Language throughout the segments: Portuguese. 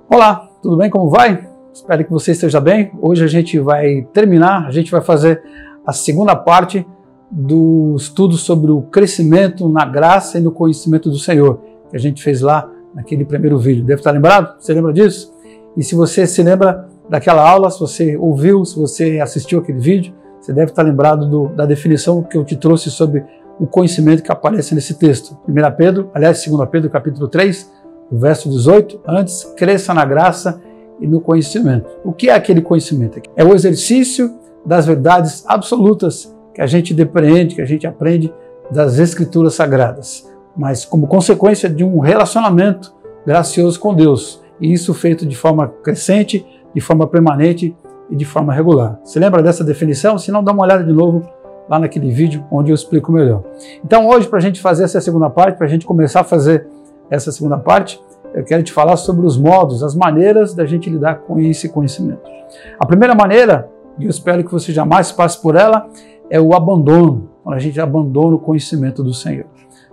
Olá, tudo bem? Como vai? Espero que você esteja bem. Hoje a gente vai fazer a segunda parte do estudo sobre o crescimento na graça e no conhecimento do Senhor, que a gente fez lá naquele primeiro vídeo. Deve estar lembrado? Você lembra disso? E se você se lembra daquela aula, se você ouviu, se você assistiu aquele vídeo, você deve estar lembrado da definição que eu te trouxe sobre o conhecimento que aparece nesse texto. 2 Pedro, capítulo 3, verso 18, antes cresça na graça e no conhecimento. O que é aquele conhecimento? É o exercício das verdades absolutas que a gente depreende, que a gente aprende das Escrituras Sagradas, mas como consequência de um relacionamento gracioso com Deus, e isso feito de forma crescente, de forma permanente e de forma regular. Você lembra dessa definição? Se não, dá uma olhada de novo lá naquele vídeo onde eu explico melhor. Então hoje, para a gente fazer essa segunda parte, para a gente começar a fazer essa segunda parte, eu quero te falar sobre os modos, as maneiras da gente lidar com esse conhecimento. A primeira maneira, e eu espero que você jamais passe por ela, é o abandono, quando a gente abandona o conhecimento do Senhor.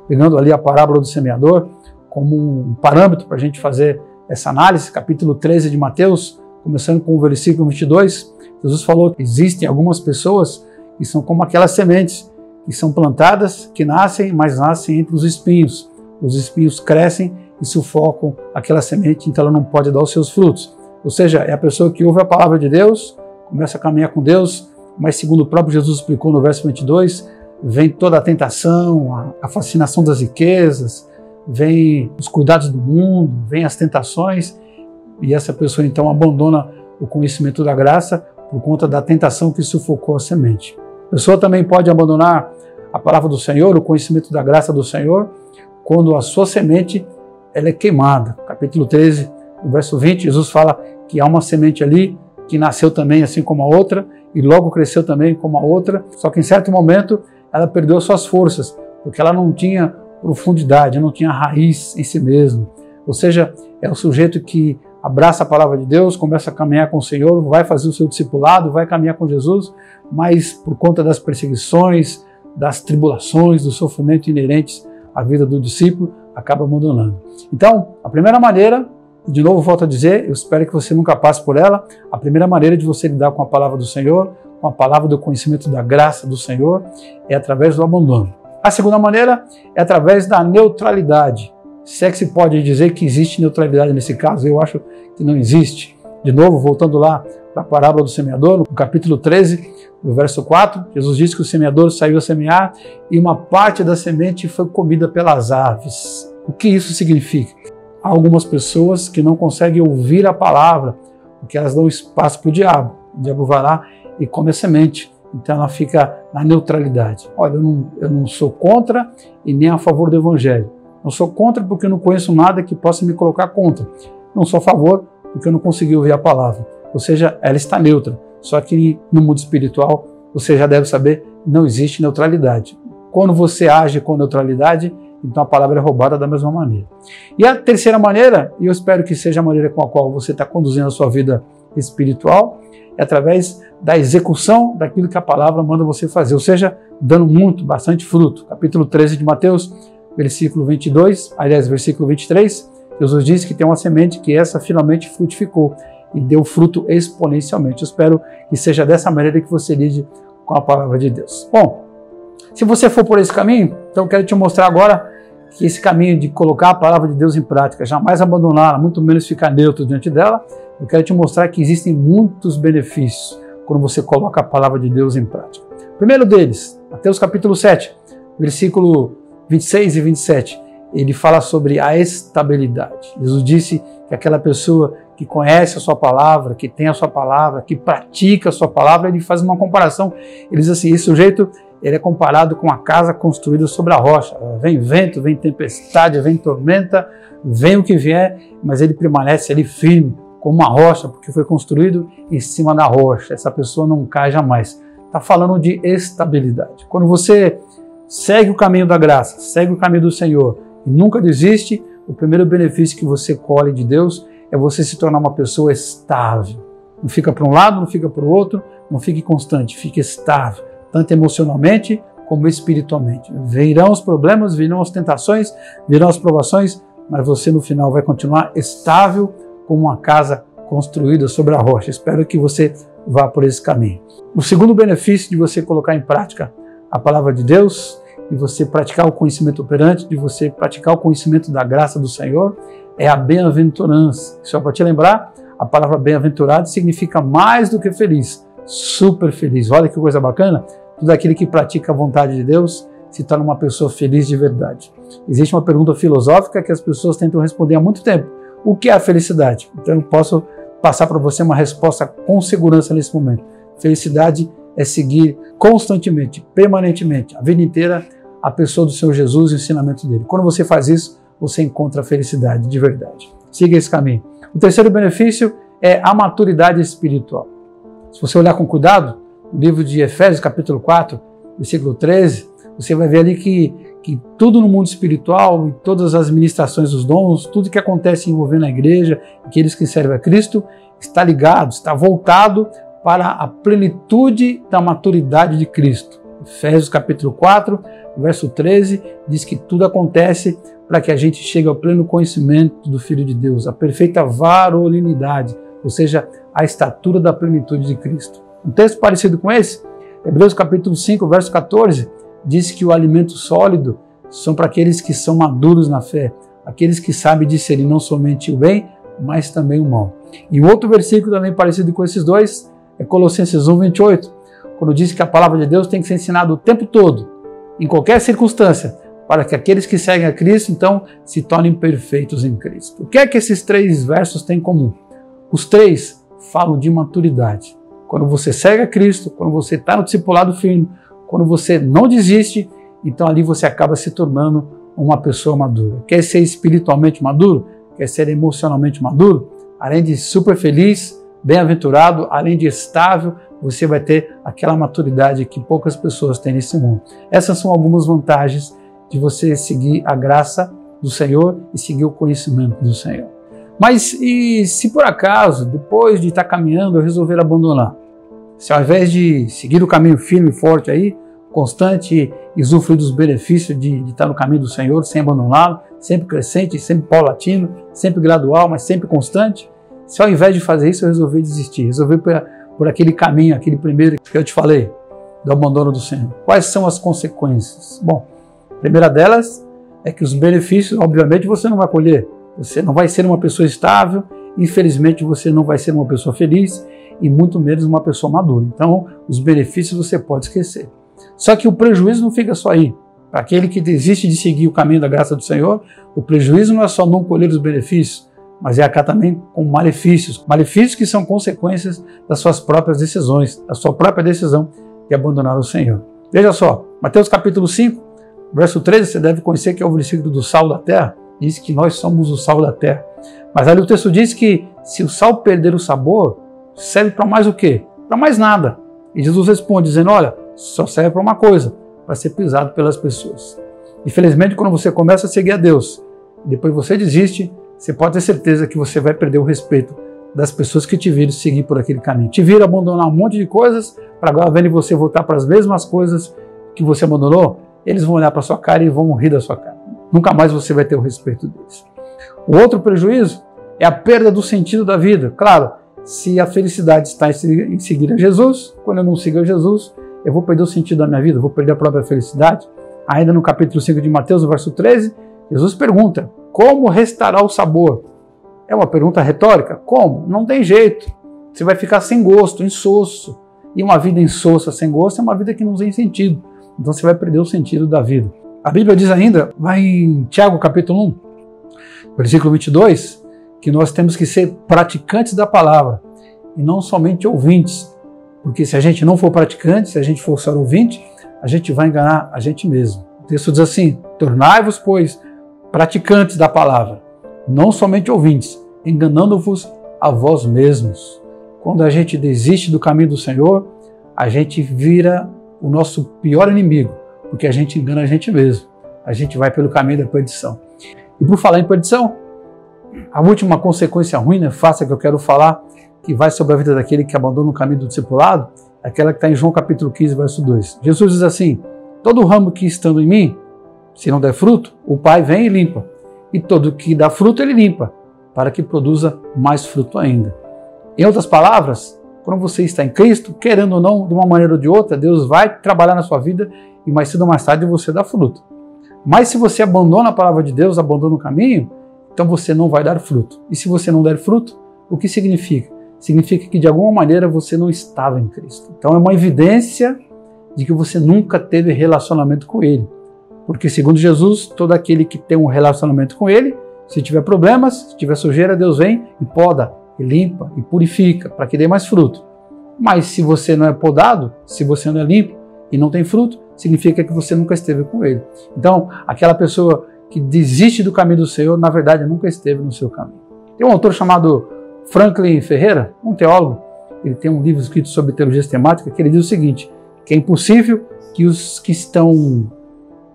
Pegando ali a parábola do semeador como um parâmetro para a gente fazer essa análise, capítulo 13 de Mateus, começando com o versículo 22, Jesus falou que existem algumas pessoas que são como aquelas sementes que são plantadas, que nascem, mas nascem entre os espinhos. Os espinhos crescem e sufocam aquela semente, então ela não pode dar os seus frutos. Ou seja, é a pessoa que ouve a palavra de Deus, começa a caminhar com Deus, mas segundo o próprio Jesus explicou no verso 22, vem toda a tentação, a fascinação das riquezas, vem os cuidados do mundo, vem as tentações, e essa pessoa então abandona o conhecimento da graça por conta da tentação que sufocou a semente. A pessoa também pode abandonar a palavra do Senhor, o conhecimento da graça do Senhor, quando a sua semente ela é queimada. Capítulo 13, no verso 20, Jesus fala que há uma semente ali que nasceu também assim como a outra e logo cresceu também como a outra, só que em certo momento ela perdeu suas forças, porque ela não tinha profundidade, não tinha raiz em si mesmo. Ou seja, é o sujeito que abraça a palavra de Deus, começa a caminhar com o Senhor, vai fazer o seu discipulado, vai caminhar com Jesus, mas por conta das perseguições, das tribulações, do sofrimento inerentes à vida do discípulo, acaba abandonando. Então, a primeira maneira, de novo volto a dizer, eu espero que você nunca passe por ela, a primeira maneira de você lidar com a palavra do Senhor, com a palavra do conhecimento da graça do Senhor, é através do abandono. A segunda maneira é através da neutralidade. Se é que se pode dizer que existe neutralidade nesse caso, eu acho que não existe. De novo, voltando lá para a parábola do semeador, no capítulo 13, no verso 4, Jesus disse que o semeador saiu a semear e uma parte da semente foi comida pelas aves. O que isso significa? Há algumas pessoas que não conseguem ouvir a palavra, porque elas dão espaço para o diabo. O diabo vai lá e come a semente. Então ela fica na neutralidade. Olha, eu não sou contra e nem a favor do evangelho. Não sou contra porque eu não conheço nada que possa me colocar contra. Não sou a favor porque eu não consegui ouvir a palavra. Ou seja, ela está neutra. Só que no mundo espiritual, você já deve saber, não existe neutralidade. Quando você age com neutralidade, então a palavra é roubada da mesma maneira. E a terceira maneira, e eu espero que seja a maneira com a qual você está conduzindo a sua vida espiritual, é através da execução daquilo que a palavra manda você fazer. Ou seja, dando bastante fruto. Capítulo 13 de Mateus, versículo 22, aliás, versículo 23, Jesus diz que tem uma semente que essa finalmente frutificou e deu fruto exponencialmente. Eu espero que seja dessa maneira que você lide com a palavra de Deus. Bom, se você for por esse caminho, então eu quero te mostrar agora que esse caminho de colocar a palavra de Deus em prática, jamais abandoná-la, muito menos ficar neutro diante dela, eu quero te mostrar que existem muitos benefícios quando você coloca a palavra de Deus em prática. O primeiro deles, Mateus capítulo 7, versículo 26 e 27, ele fala sobre a estabilidade. Jesus disse que aquela pessoa que conhece a sua palavra, que tem a sua palavra, que pratica a sua palavra, ele faz uma comparação. Ele diz assim, esse sujeito ele é comparado com uma casa construída sobre a rocha. Vem vento, vem tempestade, vem tormenta, vem o que vier, mas ele permanece ali firme, como uma rocha, porque foi construído em cima da rocha. Essa pessoa não cai jamais. Está falando de estabilidade. Quando você segue o caminho da graça, segue o caminho do Senhor e nunca desiste, o primeiro benefício que você colhe de Deus é você se tornar uma pessoa estável. Não fica para um lado, não fica para o outro, não fique constante, fique estável, tanto emocionalmente como espiritualmente. Virão os problemas, virão as tentações, virão as provações, mas você no final vai continuar estável como uma casa construída sobre a rocha. Espero que você vá por esse caminho. O segundo benefício de você colocar em prática a palavra de Deus, de você praticar o conhecimento operante, de você praticar o conhecimento da graça do Senhor, é a bem-aventurança. Só para te lembrar, a palavra bem-aventurado significa mais do que feliz, super feliz. Olha que coisa bacana, tudo aquele que pratica a vontade de Deus se torna uma pessoa feliz de verdade. Existe uma pergunta filosófica que as pessoas tentam responder há muito tempo. O que é a felicidade? Então eu posso passar para você uma resposta com segurança nesse momento. Felicidade é seguir constantemente, permanentemente, a vida inteira, a pessoa do Senhor Jesus e o ensinamento dele. Quando você faz isso, você encontra a felicidade de verdade. Siga esse caminho. O terceiro benefício é a maturidade espiritual. Se você olhar com cuidado, no livro de Efésios, capítulo 4, versículo 13, você vai ver ali que tudo no mundo espiritual, e todas as ministrações dos dons, tudo que acontece envolvendo a igreja, aqueles que servem a Cristo, está ligado, está voltado para a plenitude da maturidade de Cristo. Efésios capítulo 4, verso 13, diz que tudo acontece para que a gente chegue ao pleno conhecimento do Filho de Deus, a perfeita varolinidade, ou seja, a estatura da plenitude de Cristo. Um texto parecido com esse, Hebreus capítulo 5, verso 14, diz que o alimento sólido são para aqueles que são maduros na fé, aqueles que sabem discernir não somente o bem, mas também o mal. E um outro versículo também parecido com esses dois é Colossenses 1, 28, quando diz que a palavra de Deus tem que ser ensinada o tempo todo, em qualquer circunstância, para que aqueles que seguem a Cristo, então, se tornem perfeitos em Cristo. O que é que esses três versos têm em comum? Os três falam de maturidade. Quando você segue a Cristo, quando você está no discipulado firme, quando você não desiste, então ali você acaba se tornando uma pessoa madura. Quer ser espiritualmente maduro? Quer ser emocionalmente maduro? Além de super feliz, bem-aventurado, além de estável, você vai ter aquela maturidade que poucas pessoas têm nesse mundo. Essas são algumas vantagens de você seguir a graça do Senhor e seguir o conhecimento do Senhor. Mas e se por acaso, depois de estar caminhando, eu resolver abandonar? Se ao invés de seguir o caminho firme e forte aí, constante e usufruir dos benefícios de estar no caminho do Senhor, sem abandoná-lo, sempre crescente, sempre paulatino, sempre gradual, mas sempre constante, se ao invés de fazer isso eu resolver desistir, resolver por aquele caminho, aquele primeiro que eu te falei, do abandono do Senhor. Quais são as consequências? Bom, a primeira delas é que os benefícios, obviamente, você não vai colher. Você não vai ser uma pessoa estável, infelizmente você não vai ser uma pessoa feliz e muito menos uma pessoa madura. Então, os benefícios você pode esquecer. Só que o prejuízo não fica só aí. Para aquele que desiste de seguir o caminho da graça do Senhor, o prejuízo não é só não colher os benefícios, mas é cá também com malefícios. Malefícios que são consequências das suas próprias decisões, da sua própria decisão de abandonar o Senhor. Veja só, Mateus capítulo 5, verso 13, você deve conhecer que é o versículo do sal da terra, diz que nós somos o sal da terra. Mas ali o texto diz que se o sal perder o sabor, serve para mais o quê? Para mais nada. E Jesus responde dizendo, olha, só serve para uma coisa, para ser pisado pelas pessoas. Infelizmente, quando você começa a seguir a Deus, e depois você desiste, você pode ter certeza que você vai perder o respeito das pessoas que te viram seguir por aquele caminho. Te viram abandonar um monte de coisas, para agora verem você voltar para as mesmas coisas que você abandonou, eles vão olhar para a sua cara e vão rir da sua cara. Nunca mais você vai ter o respeito deles. O outro prejuízo é a perda do sentido da vida. Claro, se a felicidade está em seguir a Jesus, quando eu não sigo a Jesus, eu vou perder o sentido da minha vida, eu vou perder a própria felicidade. Ainda no capítulo 5 de Mateus, no verso 13, Jesus pergunta, como restaurar o sabor? É uma pergunta retórica? Como? Não tem jeito. Você vai ficar sem gosto, insosso. E uma vida insossa, sem gosto, é uma vida que não tem sentido. Então você vai perder o sentido da vida. A Bíblia diz ainda, lá em Tiago capítulo 1, versículo 22, que nós temos que ser praticantes da palavra e não somente ouvintes. Porque se a gente não for praticante, se a gente for só ouvinte, a gente vai enganar a gente mesmo. O texto diz assim, tornai-vos, pois, praticantes da palavra, não somente ouvintes, enganando-vos a vós mesmos. Quando a gente desiste do caminho do Senhor, a gente vira o nosso pior inimigo, porque a gente engana a gente mesmo. A gente vai pelo caminho da perdição. E por falar em perdição, a última consequência ruim, nefasta que eu quero falar, que vai sobre a vida daquele que abandona o caminho do discipulado, é aquela que está em João capítulo 15, verso 2. Jesus diz assim, todo ramo que estando em mim, se não der fruto, o Pai vem e limpa. E todo que dá fruto, ele limpa, para que produza mais fruto ainda. Em outras palavras, quando você está em Cristo, querendo ou não, de uma maneira ou de outra, Deus vai trabalhar na sua vida e mais cedo ou mais tarde você dá fruto. Mas se você abandona a palavra de Deus, abandona o caminho, então você não vai dar fruto. E se você não der fruto, o que significa? Significa que de alguma maneira você não estava em Cristo. Então é uma evidência de que você nunca teve relacionamento com Ele. Porque segundo Jesus, todo aquele que tem um relacionamento com Ele, se tiver problemas, se tiver sujeira, Deus vem e poda, e limpa, e purifica, para que dê mais fruto. Mas se você não é podado, se você não é limpo e não tem fruto, significa que você nunca esteve com Ele. Então, aquela pessoa que desiste do caminho do Senhor, na verdade, nunca esteve no seu caminho. Tem um autor chamado Franklin Ferreira, um teólogo, ele tem um livro escrito sobre teologia sistemática, que ele diz o seguinte, que é impossível que os que estão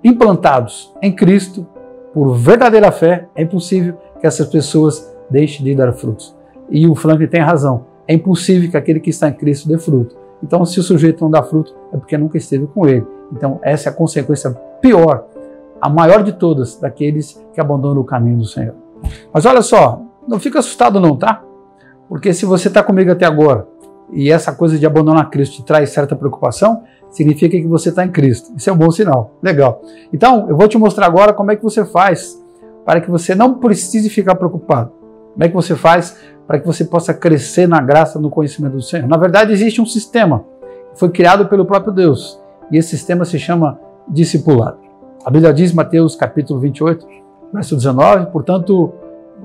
implantados em Cristo, por verdadeira fé, é impossível que essas pessoas deixem de dar frutos. E o Franklin tem razão, é impossível que aquele que está em Cristo dê fruto. Então, se o sujeito não dá fruto, é porque nunca esteve com Ele. Então, essa é a consequência pior, a maior de todas, daqueles que abandonam o caminho do Senhor. Mas olha só, não fica assustado não, tá? Porque se você está comigo até agora, e essa coisa de abandonar Cristo te traz certa preocupação, significa que você está em Cristo. Isso é um bom sinal. Legal. Então, eu vou te mostrar agora como é que você faz para que você não precise ficar preocupado. Como é que você faz para que você possa crescer na graça, no conhecimento do Senhor. Na verdade, existe um sistema que foi criado pelo próprio Deus. E esse sistema se chama discipulado. A Bíblia diz, Mateus capítulo 28, verso 19, portanto,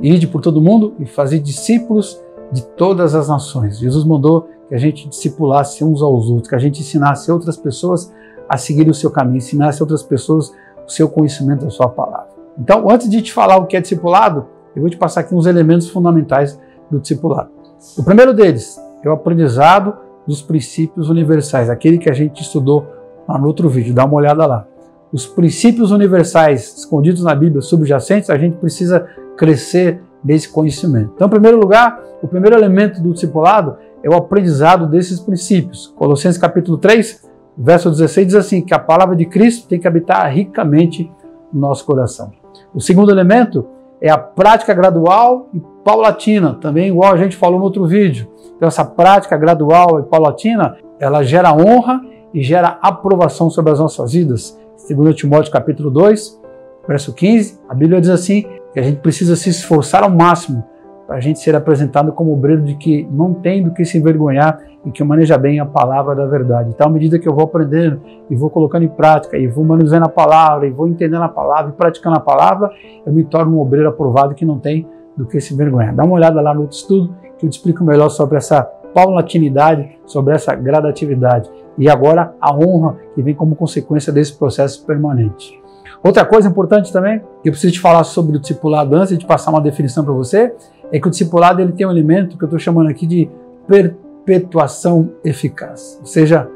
ide por todo mundo e fazei discípulos de todas as nações. Jesus mandou que a gente discipulasse uns aos outros, que a gente ensinasse outras pessoas a seguir o seu caminho, ensinasse outras pessoas o seu conhecimento da sua palavra. Então, antes de te falar o que é discipulado, eu vou te passar aqui uns elementos fundamentais do discipulado. O primeiro deles é o aprendizado dos princípios universais, aquele que a gente estudou lá no outro vídeo, dá uma olhada lá. Os princípios universais escondidos na Bíblia, subjacentes, a gente precisa crescer nesse conhecimento. Então, em primeiro lugar, o primeiro elemento do discipulado é o aprendizado desses princípios. Colossenses capítulo 3, verso 16 diz assim, que a palavra de Cristo tem que habitar ricamente no nosso coração. O segundo elemento é a prática gradual e paulatina, também igual a gente falou no outro vídeo. Então essa prática gradual e paulatina, ela gera honra e gera aprovação sobre as nossas vidas. 2 Timóteo capítulo 2, verso 15, a Bíblia diz assim, que a gente precisa se esforçar ao máximo para a gente ser apresentado como obreiro de que não tem do que se envergonhar e que maneja bem a palavra da verdade. Então, à medida que eu vou aprendendo e vou colocando em prática e vou manusando a palavra e vou entendendo a palavra e praticando a palavra, eu me torno um obreiro aprovado que não tem do que se envergonhar. Dá uma olhada lá no outro estudo que eu te explico melhor sobre essa paulatinidade, sobre essa gradatividade e agora a honra que vem como consequência desse processo permanente. Outra coisa importante também, que eu preciso te falar sobre o discipulado antes de passar uma definição para você, é que o discipulado ele tem um elemento que eu estou chamando aqui de perpetuação eficaz, ou seja,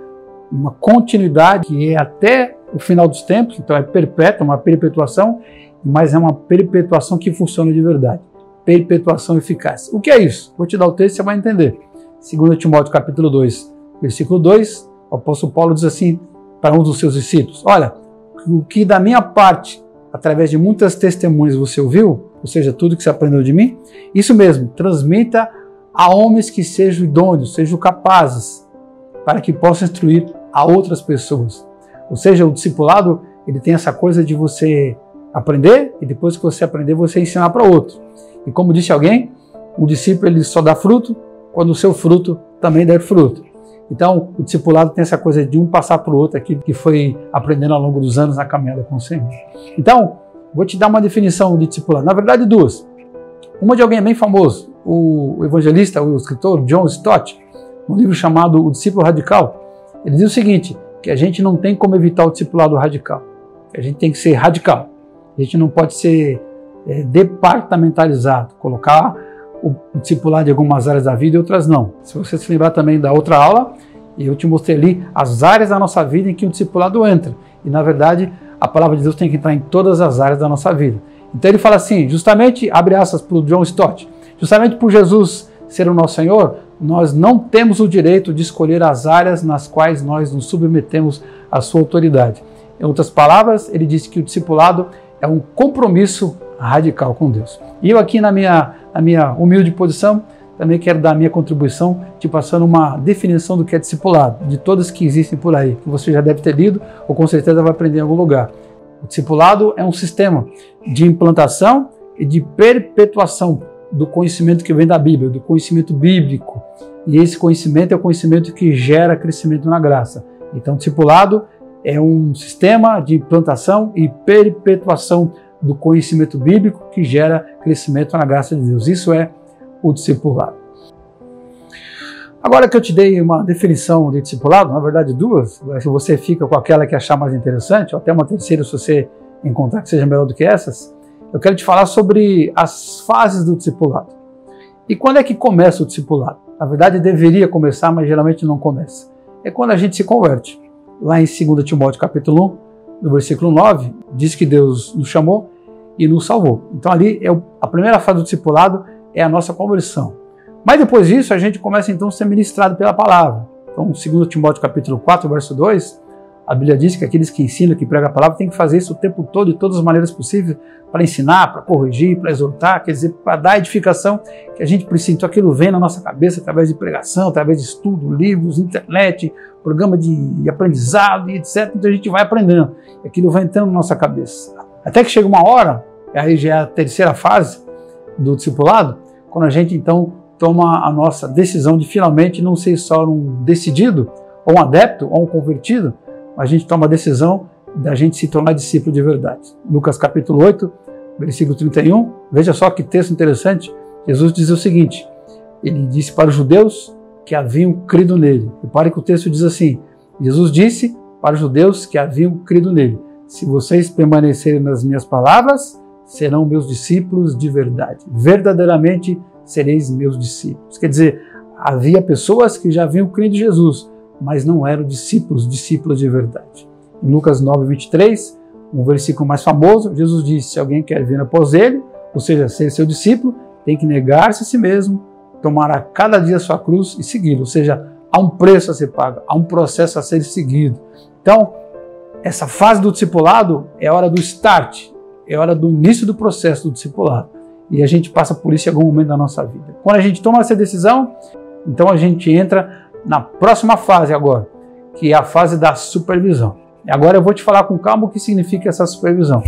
uma continuidade que é até o final dos tempos, então é perpétua, uma perpetuação, mas é uma perpetuação que funciona de verdade, perpetuação eficaz. O que é isso? Vou te dar o texto e você vai entender. 2 Timóteo capítulo 2, versículo 2, o apóstolo Paulo diz assim para um dos seus discípulos, olha, o que da minha parte, através de muitas testemunhas você ouviu, ou seja, tudo que você aprendeu de mim, isso mesmo, transmita a homens que sejam idôneos, sejam capazes, para que possam instruir a outras pessoas. Ou seja, o discipulado, ele tem essa coisa de você aprender e depois que você aprender, você ensinar para outro. E como disse alguém, o discípulo ele só dá fruto quando o seu fruto também der fruto. Então, o discipulado tem essa coisa de um passar para o outro, aquilo que foi aprendendo ao longo dos anos na caminhada com o Senhor. Então, vou te dar uma definição de discipulado. Na verdade, duas. Uma de alguém bem famoso, o evangelista, o escritor John Stott, num livro chamado O Discípulo Radical, ele diz o seguinte, que a gente não tem como evitar o discipulado radical, que a gente tem que ser radical. A gente não pode ser departamentalizado, colocar o discipulado em algumas áreas da vida e outras não. Se você se lembrar também da outra aula, eu te mostrei ali as áreas da nossa vida em que o discipulado entra. E na verdade, a palavra de Deus tem que entrar em todas as áreas da nossa vida. Então ele fala assim, justamente, abre aspas para o John Stott, justamente por Jesus ser o nosso Senhor, nós não temos o direito de escolher as áreas nas quais nós nos submetemos à sua autoridade. Em outras palavras, ele disse que o discipulado é um compromisso radical com Deus. E eu aqui na minha humilde posição, também quero dar a minha contribuição, te passando uma definição do que é discipulado, de todas que existem por aí, que você já deve ter lido ou com certeza vai aprender em algum lugar. O discipulado é um sistema de implantação e de perpetuação do conhecimento que vem da Bíblia, do conhecimento bíblico. E esse conhecimento é o conhecimento que gera crescimento na graça. Então, o discipulado é um sistema de implantação e perpetuação do conhecimento bíblico que gera crescimento na graça de Deus. Isso é o discipulado. Agora que eu te dei uma definição de discipulado, na verdade duas, se você fica com aquela que achar mais interessante, ou até uma terceira se você encontrar que seja melhor do que essas, eu quero te falar sobre as fases do discipulado. E quando é que começa o discipulado? Na verdade deveria começar, mas geralmente não começa. É quando a gente se converte. Lá em 2 Timóteo capítulo 1, no versículo 9, diz que Deus nos chamou e nos salvou. Então ali a primeira fase do discipulado é a nossa conversão. Mas depois disso a gente começa então a ser ministrado pela palavra. Então 2 Timóteo capítulo 4, verso 2, a Bíblia diz que aqueles que ensinam, que pregam a palavra, têm que fazer isso o tempo todo, de todas as maneiras possíveis, para ensinar, para corrigir, para exortar, quer dizer, para dar a edificação que a gente precisa. Então aquilo vem na nossa cabeça através de pregação, através de estudo, livros, internet, programa de aprendizado e etc. Então a gente vai aprendendo. E aquilo vai entrando na nossa cabeça. Até que chega uma hora, aí já é a terceira fase do discipulado, quando a gente então toma a nossa decisão de finalmente não ser só um decidido, ou um adepto, ou um convertido, a gente toma a decisão da gente se tornar discípulo de verdade. Lucas capítulo 8, versículo 31, veja só que texto interessante. Jesus diz o seguinte, ele disse para os judeus que haviam crido nele. Repare que o texto diz assim, Jesus disse para os judeus que haviam crido nele, se vocês permanecerem nas minhas palavras, serão meus discípulos de verdade. Verdadeiramente sereis meus discípulos. Quer dizer, havia pessoas que já haviam crido em Jesus, mas não eram discípulos de verdade. Em Lucas 9, 23, um versículo mais famoso, Jesus disse, se alguém quer vir após ele, ou seja, ser seu discípulo, tem que negar-se a si mesmo, tomar a cada dia a sua cruz e segui-lo. Ou seja, há um preço a ser pago, há um processo a ser seguido. Então, essa fase do discipulado é a hora do start, é a hora do início do processo do discipulado. E a gente passa por isso em algum momento da nossa vida. Quando a gente toma essa decisão, então a gente entra na próxima fase agora, que é a fase da supervisão. E agora eu vou te falar com calma o que significa essa supervisão.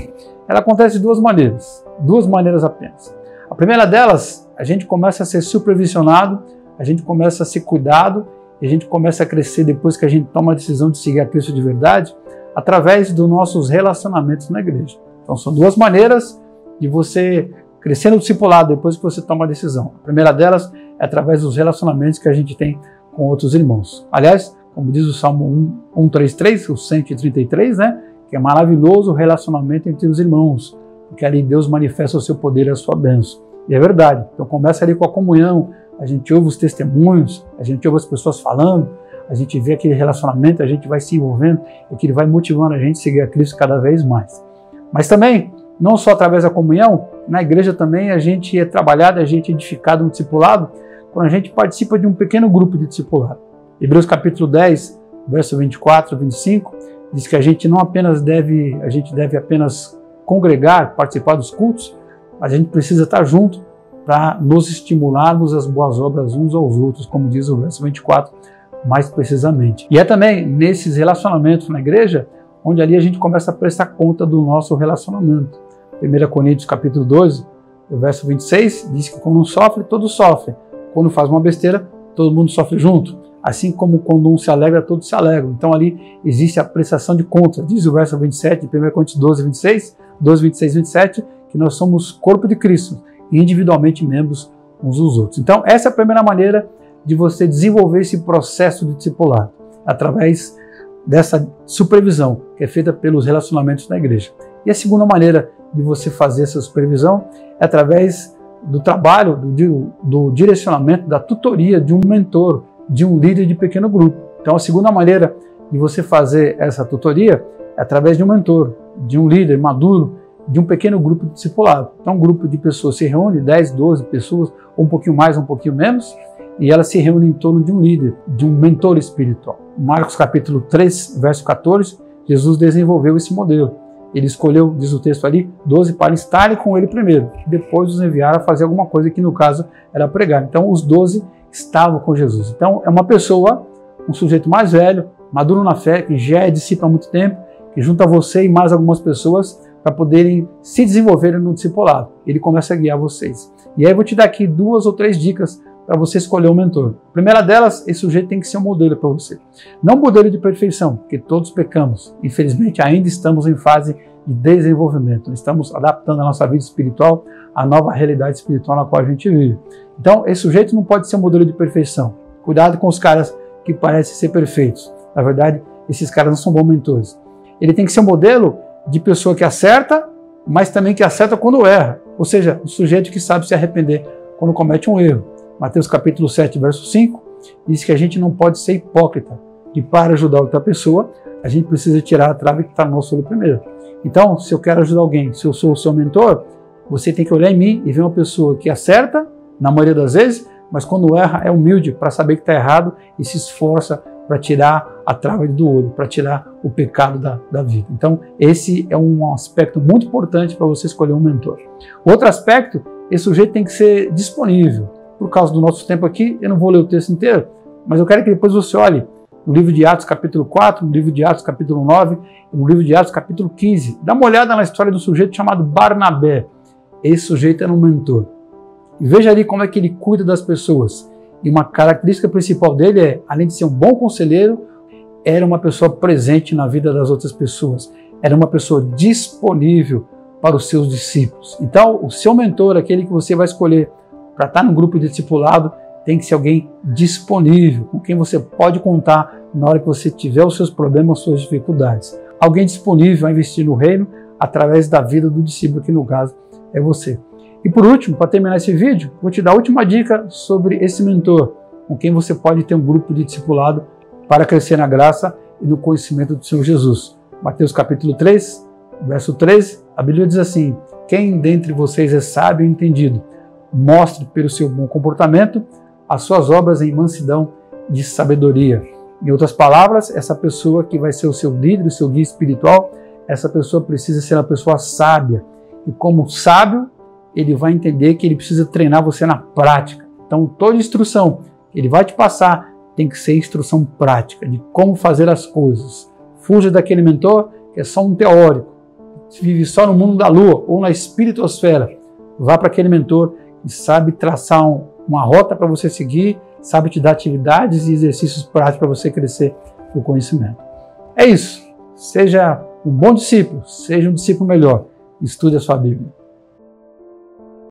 Ela acontece de duas maneiras apenas. A primeira delas, a gente começa a ser supervisionado, a gente começa a ser cuidado, e a gente começa a crescer depois que a gente toma a decisão de seguir a Cristo de verdade, através dos nossos relacionamentos na igreja. Então são duas maneiras de você crescer no discipulado depois que você toma a decisão. A primeira delas é através dos relacionamentos que a gente tem com outros irmãos. Aliás, como diz o Salmo 133, o 133, né? Que é maravilhoso o relacionamento entre os irmãos, porque ali Deus manifesta o seu poder e a sua bênção. E é verdade. Então começa ali com a comunhão, a gente ouve os testemunhos, a gente ouve as pessoas falando, a gente vê aquele relacionamento, a gente vai se envolvendo e que ele vai motivando a gente a seguir a Cristo cada vez mais. Mas também, não só através da comunhão, na igreja também a gente é trabalhado, a gente é edificado no discipulado, quando a gente participa de um pequeno grupo de discipulado. Hebreus capítulo 10, verso 24 e 25, diz que a gente deve apenas congregar, participar dos cultos, mas a gente precisa estar junto para nos estimularmos às boas obras uns aos outros, como diz o verso 24, mais precisamente. E é também nesses relacionamentos na igreja, onde ali a gente começa a prestar conta do nosso relacionamento. 1 Coríntios capítulo 12, verso 26, diz que quando um sofre, todos sofrem. Quando faz uma besteira, todo mundo sofre junto. Assim como quando um se alegra, todos se alegram. Então ali existe a prestação de contas. Diz o verso 27 de 1 Coríntios 12, 26, 27, que nós somos corpo de Cristo e individualmente membros uns dos outros. Então essa é a primeira maneira de você desenvolver esse processo de discipulado, através dessa supervisão que é feita pelos relacionamentos na igreja. E a segunda maneira de você fazer essa supervisão é através do trabalho, do direcionamento, da tutoria de um mentor, de um líder de pequeno grupo. Então a segunda maneira de você fazer essa tutoria é através de um mentor, de um líder maduro, de um pequeno grupo de discipulado. Então um grupo de pessoas se reúne, 10, 12 pessoas, ou um pouquinho mais, um pouquinho menos, e elas se reúnem em torno de um líder, de um mentor espiritual. Marcos capítulo 3, verso 14, Jesus desenvolveu esse modelo. Ele escolheu, diz o texto ali, 12 para estarem com ele primeiro, depois os enviaram a fazer alguma coisa que no caso era pregar. Então os 12 estavam com Jesus. Então é uma pessoa, um sujeito mais velho, maduro na fé, que já é discípulo há muito tempo, que junta você e mais algumas pessoas para poderem se desenvolverem no discipulado. Ele começa a guiar vocês. E aí eu vou te dar aqui 2 ou 3 dicas para você escolher um mentor. A primeira delas, esse sujeito tem que ser um modelo para você. Não um modelo de perfeição, porque todos pecamos. Infelizmente, ainda estamos em fase de desenvolvimento. Estamos adaptando a nossa vida espiritual à nova realidade espiritual na qual a gente vive. Então, esse sujeito não pode ser um modelo de perfeição. Cuidado com os caras que parecem ser perfeitos. Na verdade, esses caras não são bons mentores. Ele tem que ser um modelo de pessoa que acerta, mas também que acerta quando erra. Ou seja, um sujeito que sabe se arrepender quando comete um erro. Mateus capítulo 7, verso 5, diz que a gente não pode ser hipócrita, e para ajudar outra pessoa, a gente precisa tirar a trave que está no nosso olho primeiro. Então, se eu quero ajudar alguém, se eu sou o seu mentor, você tem que olhar em mim e ver uma pessoa que acerta, na maioria das vezes, mas quando erra é humilde para saber que está errado e se esforça para tirar a trave do olho, para tirar o pecado da vida. Então, esse é um aspecto muito importante para você escolher um mentor. Outro aspecto, esse sujeito tem que ser disponível. Por causa do nosso tempo aqui, eu não vou ler o texto inteiro, mas eu quero que depois você olhe no livro de Atos capítulo 4, no livro de Atos capítulo 9, e no livro de Atos capítulo 15. Dá uma olhada na história do sujeito chamado Barnabé. Esse sujeito era um mentor. E veja ali como é que ele cuida das pessoas. E uma característica principal dele é, além de ser um bom conselheiro, era uma pessoa presente na vida das outras pessoas. Era uma pessoa disponível para os seus discípulos. Então, o seu mentor, aquele que você vai escolher para estar no grupo de discipulado, tem que ser alguém disponível, com quem você pode contar na hora que você tiver os seus problemas, as suas dificuldades. Alguém disponível a investir no reino através da vida do discípulo, que no caso é você. E por último, para terminar esse vídeo, vou te dar a última dica sobre esse mentor, com quem você pode ter um grupo de discipulado para crescer na graça e no conhecimento do Senhor Jesus. Mateus capítulo 3, verso 13, a Bíblia diz assim: quem dentre vocês é sábio e entendido, mostre pelo seu bom comportamento as suas obras em mansidão de sabedoria. Em outras palavras, essa pessoa que vai ser o seu líder, o seu guia espiritual, essa pessoa precisa ser uma pessoa sábia. E como sábio, ele vai entender que ele precisa treinar você na prática. Então, toda instrução que ele vai te passar tem que ser instrução prática, de como fazer as coisas. Fuja daquele mentor que é só um teórico, que vive só no mundo da lua ou na espiritosfera. Vá para aquele mentor que sabe traçar uma rota para você seguir, sabe te dar atividades e exercícios práticos para você crescer no conhecimento. É isso. Seja um bom discípulo, seja um discípulo melhor. Estude a sua Bíblia.